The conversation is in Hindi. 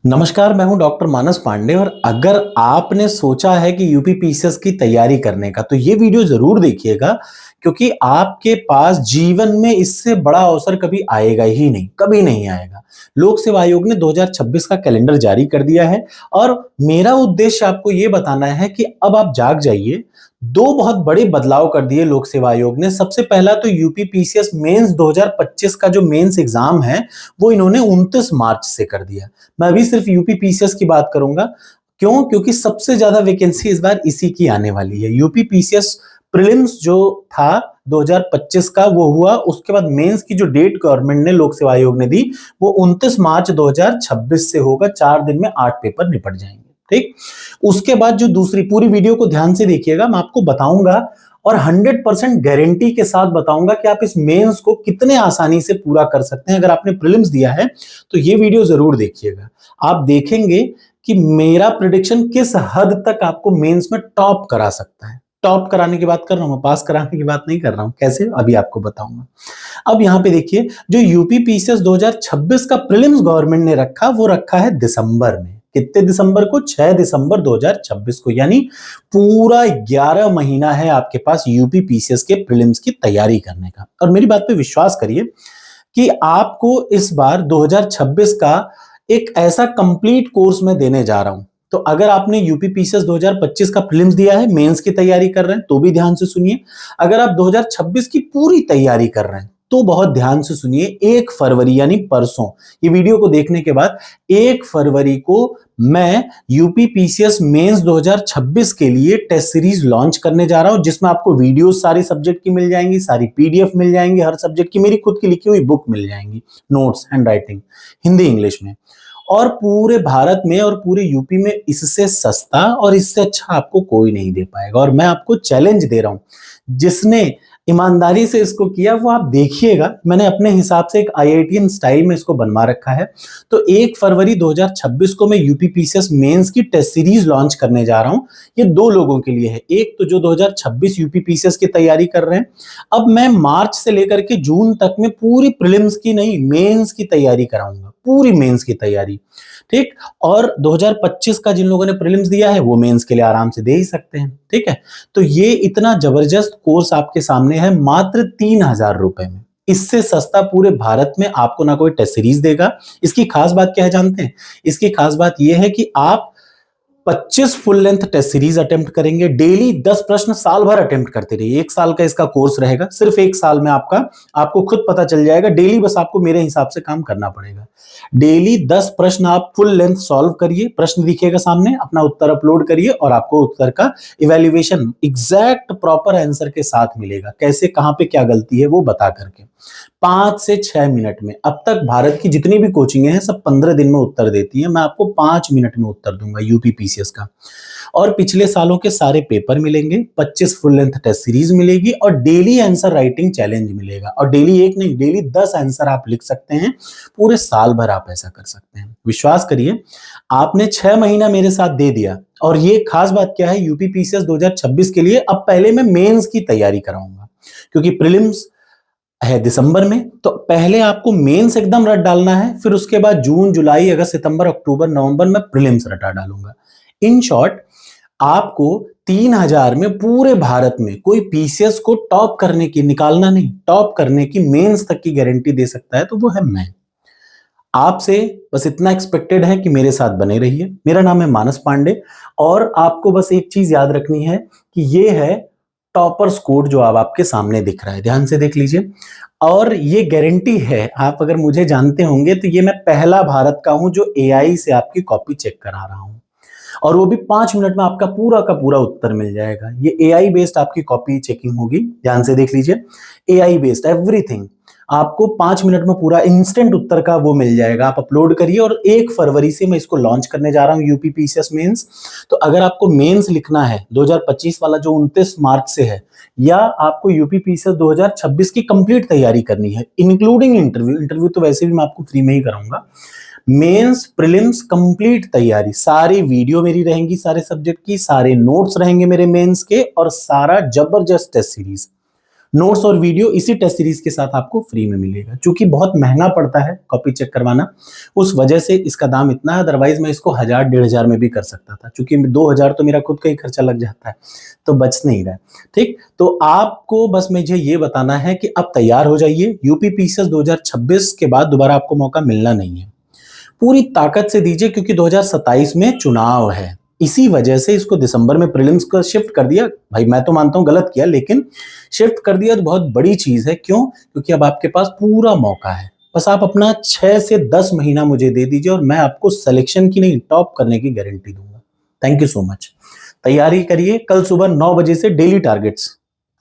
नमस्कार, मैं हूं डॉक्टर मानस पांडे और अगर आपने सोचा है कि यूपीपीसीएस की तैयारी करने का तो ये वीडियो जरूर देखिएगा क्योंकि आपके पास जीवन में इससे बड़ा अवसर कभी आएगा ही नहीं, कभी नहीं आएगा। लोक सेवा आयोग ने 2026 का कैलेंडर जारी कर दिया है और मेरा उद्देश्य आपको ये बताना है कि अब आप जाग जाइए। दो बहुत बड़े बदलाव कर दिए लोक सेवा आयोग ने। सबसे पहला तो यूपीपीसीएस मेंस 2025 का जो मेंस एग्जाम है वो इन्होंने 29 मार्च से कर दिया। मैं अभी सिर्फ यूपीपीसीएस की बात करूंगा। क्यों? क्योंकि सबसे ज्यादा वैकेंसी इस बार इसी की आने वाली है। यूपीपीसीएस प्रीलिम्स जो था 2025 का वो हुआ, उसके बाद मेंस की जो डेट गवर्नमेंट ने लोक सेवा आयोग ने दी वो 29 मार्च 2026 से होगा। 4 दिन में 8 पेपर निपट जाएंगे। ठीक, उसके बाद जो दूसरी, पूरी वीडियो को ध्यान से देखिएगा, मैं आपको बताऊंगा और 100% गारंटी के साथ बताऊंगा कि आप इस मेंस को कितने आसानी से पूरा कर सकते हैं। अगर आपने प्रीलिम्स दिया है तो ये वीडियो जरूर देखिएगा। आप देखेंगे कि मेरा प्रिडिक्शन किस हद तक आपको मेंस में टॉप करा सकता है। टॉप कराने की बात कर रहा हूं, मैं पास कराने की बात नहीं कर रहा हूं। कैसे? अभी आपको बताऊंगा। अब यहां पे देखिए, जो यूपीपीसीएस 2026 का प्रीलिम्स गवर्नमेंट ने रखा वो रखा है दिसंबर में। कितने दिसंबर को? 6 दिसंबर 2026 को। यानी पूरा 11 महीना है आपके पास यूपीपीसीएस के प्रीलिम्स की तैयारी करने का। और मेरी बात पे विश्वास करिए कि आपको इस बार 2026 का एक ऐसा कंप्लीट कोर्स मैं देने जा रहा हूं। तो अगर आपने यूपीपीसीएस 2025 का प्रीलिम्स दिया है, मेंस की तैयारी कर रहे हैं, तो भी ध्यान से सुनिए। अगर आप 2026 की पूरी तैयारी कर रहे हैं तो बहुत ध्यान से सुनिए। 1 फरवरी यानी परसों, ये वीडियो को देखने के बाद 1 फरवरी को मैं यूपीपीसीएस मेंस 2026 के लिए टेस्ट सीरीज लॉन्च करने जा रहा हूं, जिसमें आपको वीडियो सारी सब्जेक्ट की मिल जाएंगी, सारी पीडीएफ मिल जाएंगी, हर सब्जेक्ट की मेरी खुद की लिखी हुई बुक मिल जाएंगी, notes, hand writing, Hindi English में। और पूरे भारत में और पूरे यूपी में इससे सस्ता और इससे अच्छा आपको कोई नहीं दे पाएगा। और मैं आपको चैलेंज दे रहा हूं, जिसने ईमानदारी से इसको किया वो आप देखिएगा। मैंने अपने हिसाब से एक आईआईटीएन स्टाइल में इसको बनवा रखा है। तो 1 फरवरी 2026 को मैं यूपीपीसीएस मेंस की टेस्ट सीरीज लॉन्च करने जा रहा हूं। ये दो लोगों के लिए है। एक तो जो 2026 यूपीपीसीएस की तैयारी कर रहे हैं। अब मैं मार्च से लेकर के जून तक में पूरी प्रीलिम्स की नहीं, मेंस की तैयारी कराऊंगा, पूरी मेंस की तैयारी। ठीक, और 2025 का जिन लोगों ने प्रीलिम्स दिया है वो मेंस के लिए आराम से दे ही सकते हैं। ठीक है, तो ये इतना जबरदस्त कोर्स आपके सामने है मात्र 3,000 रुपए में। इससे सस्ता पूरे भारत में आपको ना कोई टेस्ट सीरीज देगा। इसकी खास बात क्या है जानते हैं? इसकी खास बात यह है कि आप 25 full length test series attempt करेंगे। डेली 10 प्रश्न साल भर अटेम्प्ट करते रहिए। 1 साल का इसका कोर्स रहेगा। सिर्फ 1 साल में आपको खुद पता चल जाएगा। डेली बस आपको मेरे हिसाब से काम करना पड़ेगा। डेली 10 प्रश्न आप फुल लेंथ सॉल्व करिए। प्रश्न दिखेगा सामने, अपना उत्तर अपलोड करिए और आपको उत्तर का इवैल्यूएशन एग्जैक्ट प्रॉपर आंसर के साथ मिलेगा। कैसे, कहां पे क्या गलती है वो बता करके 5 से 6 मिनट में। अब तक भारत की जितनी भी कोचिंग हैं सब 15 दिन में उत्तर देती हैं। मैं आपको 5 मिनट में उत्तर दूंगा यूपीपीसीएस का। और पिछले सालों के सारे पेपर मिलेंगे, 25 फुल लेंथ टेस्ट सीरीज मिलेगी और डेली आंसर राइटिंग चैलेंज मिलेगा। और डेली एक नहीं, डेली 10 आंसर आप लिख सकते हैं। पूरे साल भर आप ऐसा कर सकते हैं। विश्वास करिए, आपने 6 महीना मेरे साथ दे दिया। और ये खास बात क्या है, यूपीपीसीएस 2026 के लिए अब पहले मैं मेंस की तैयारी कराऊंगा, क्योंकि प्रीलिम्स है दिसंबर में। तो पहले आपको मेंस एकदम रट डालना है, फिर उसके बाद जून, जुलाई, अगस्त, सितंबर, अक्टूबर, नवंबर में प्रीलिम्स रटा डालूंगा। इन शॉर्ट, आपको 3,000 में पूरे भारत में कोई पीसीएस को टॉप करने की, निकालना नहीं, टॉप करने की, मेंस तक की गारंटी दे सकता है तो वो है मैं। आपसे बस इतना एक्सपेक्टेड है कि मेरे साथ बने रहिए। मेरा नाम है मानस पांडे और आपको बस एक चीज याद रखनी है कि ये है टॉपर्स कोड जो अब आपके सामने दिख रहा है। ध्यान से देख लीजिए। और ये गारंटी है, आप अगर मुझे जानते होंगे तो ये मैं पहला भारत का हूं जो एआई से आपकी कॉपी चेक करा रहा हूं। और वो भी 5 मिनट में आपका पूरा का पूरा उत्तर मिल जाएगा। ये एआई बेस्ड आपकी कॉपी चेकिंग होगी। ध्यान से देख लीजिए, एआई बेस्ड एवरीथिंग। आपको 5 मिनट में पूरा इंस्टेंट उत्तर का वो मिल जाएगा। आप अपलोड करिए। और 1 फरवरी से मैं इसको लॉन्च करने जा रहा हूं, यूपीपीसीएस मेंस। तो अगर आपको मेंस लिखना है 2025 वाला जो 29 मार्च से है, या आपको यूपीपीसीएस 2026 की कंप्लीट तैयारी करनी है इंक्लूडिंग इंटरव्यू, इंटरव्यू तो वैसे भी मैं आपको फ्री में ही कराऊंगा, मेंस प्रीलिम्स कंप्लीट तैयारी, सारी वीडियो मेरी रहेंगी, सारे सब्जेक्ट की, सारे नोट्स रहेंगे मेरे मेंस के, और सारा जबरदस्त टेस्ट सीरीज। नोट्स और वीडियो इसी टेस्ट सीरीज के साथ आपको फ्री में मिलेगा। चूंकि बहुत महंगा पड़ता है कॉपी चेक करवाना, उस वजह से इसका दाम इतना है, अदरवाइज मैं इसको 1000-1500 में भी कर सकता था। चूंकि 2000 तो मेरा खुद का ही खर्चा लग जाता है, तो बच नहीं रहा है। ठीक, तो आपको बस मुझे ये बताना है कि अब तैयार हो जाइए। यूपी पीसीएस 2026 के बाद दोबारा आपको मौका मिलना नहीं है। पूरी ताकत से दीजिए, क्योंकि 2027 में चुनाव है। इसी वजह से इसको दिसंबर में प्रीलिम्स को शिफ्ट कर दिया। भाई मैं तो मानता हूं गलत किया, लेकिन शिफ्ट कर दिया तो बहुत बड़ी चीज है। क्यों? क्योंकि अब आपके पास पूरा मौका है। बस आप अपना 6 से 10 महीना मुझे दे दीजिए और मैं आपको सिलेक्शन की नहीं, टॉप करने की गारंटी दूंगा। Thank you so much. तैयारी करिए, कल सुबह 9 बजे से डेली टारगेट्स